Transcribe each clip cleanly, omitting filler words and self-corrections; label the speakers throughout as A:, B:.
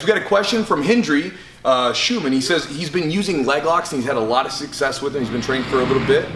A: we got a question from Hendry Schumann. He says he's been using leg locks and he's had a lot of success with them. He's been training for a little bit.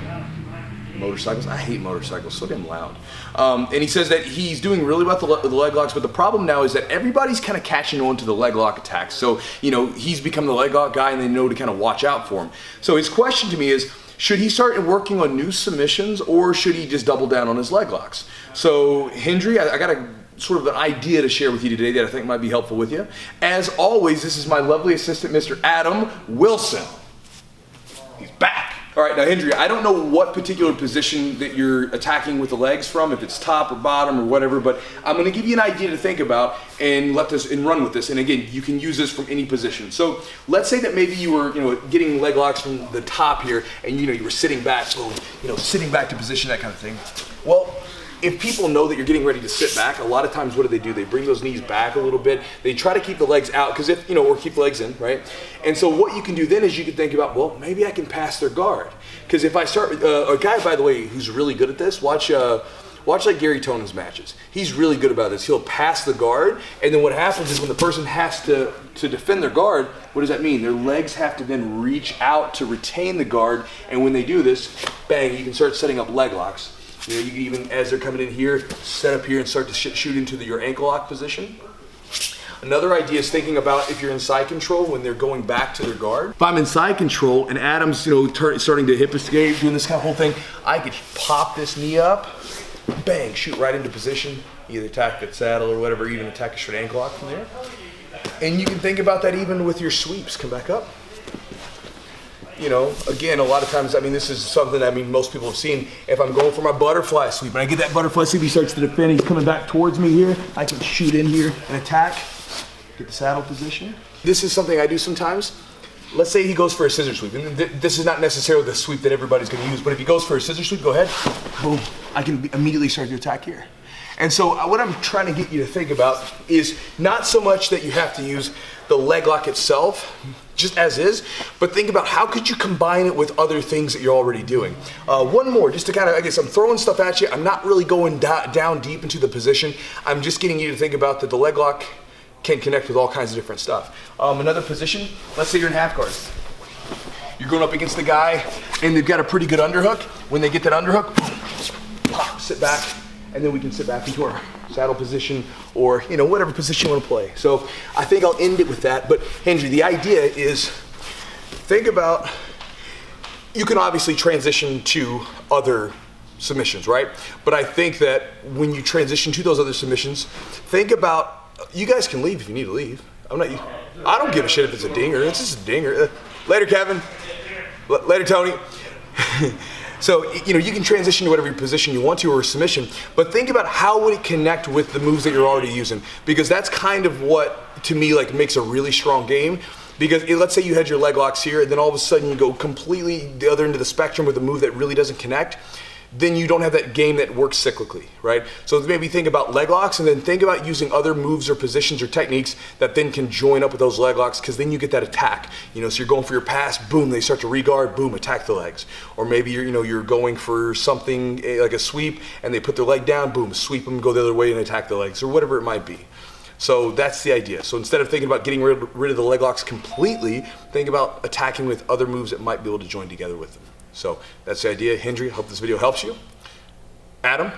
A: Motorcycles, I hate motorcycles, so damn loud. And he says that he's doing really well with the leg locks, but the problem now is that everybody's kind of catching on to the leg lock attacks. So, you know, he's become the leg lock guy and they know to kind of watch out for him. So his question to me is, should he start working on new submissions or should he just double down on his leg locks? So Hendry, I got a sort of an idea to share with you today that I think might be helpful with you. As always, this is my lovely assistant, Mr. Adam Wilson. He's back. All right, now Hendry, I don't know what particular position that you're attacking with the legs from, if it's top or bottom or whatever, but I'm gonna give you an idea to think about and run with this. And again, you can use this from any position. So let's say that maybe you were, getting leg locks from the top here and you were sitting back, so, sitting back to position, that kind of thing. Well, if people know that you're getting ready to sit back, a lot of times what do? They bring those knees back a little bit. They try to keep the legs out, because or keep the legs in, right? And so what you can do then is you can think about, well, maybe I can pass their guard. Because if I start, a guy, by the way, who's really good at this, watch like Gary Tonon's matches. He's really good about this. He'll pass the guard, and then what happens is when the person has to defend their guard, what does that mean? Their legs have to then reach out to retain the guard, and when they do this, bang, you can start setting up leg locks. You can even, as they're coming in here, set up here and start to shoot into your ankle lock position. Another idea is thinking about if you're in side control when they're going back to their guard. If I'm in side control and Adam's starting to hip escape, doing this kind of whole thing, I could pop this knee up, bang, shoot right into position, either attack that saddle or whatever, even attack a straight ankle lock from there. And you can think about that even with your sweeps. Come back up. Again, a lot of times, this is something most people have seen. If I'm going for my butterfly sweep and I get that butterfly sweep, he starts to defend, he's coming back towards me here, I can shoot in here and attack, get the saddle position. This is something I do sometimes. Let's say he goes for a scissor sweep, and this is not necessarily the sweep that everybody's gonna use, but if he goes for a scissor sweep, go ahead, boom, I can immediately start to attack here. And so what I'm trying to get you to think about is not so much that you have to use the leg lock itself, just as is, but think about how could you combine it with other things that you're already doing. One more, just to kind of, I guess I'm throwing stuff at you. I'm not really going down deep into the position. I'm just getting you to think about that the leg lock can connect with all kinds of different stuff. Another position, let's say you're in half guard. You're going up against the guy and they've got a pretty good underhook. When they get that underhook, pop, sit back, and then we can sit back into our saddle position or whatever position you want to play. So I think I'll end it with that. But Hendry, the idea is think about, you can obviously transition to other submissions, right? But I think that when you transition to those other submissions, think about, you guys can leave if you need to leave. I don't give a shit if it's a dinger. It's just a dinger. Later, Kevin. Later, Tony. So, you can transition to whatever position you want to or a submission, but think about how would it connect with the moves that you're already using, because that's kind of what, to me, makes a really strong game. Because let's say you had your leg locks here, and then all of a sudden you go completely the other end of the spectrum with a move that really doesn't connect, then you don't have that game that works cyclically, right? So maybe think about leg locks and then think about using other moves or positions or techniques that then can join up with those leg locks, because then you get that attack. So you're going for your pass, boom, they start to re-guard, boom, attack the legs. Or maybe you're going for something like a sweep and they put their leg down, boom, sweep them, go the other way and attack the legs, or whatever it might be. So that's the idea. So instead of thinking about getting rid of the leg locks completely, think about attacking with other moves that might be able to join together with them. So that's the idea. Hendry, hope this video helps you. Adam?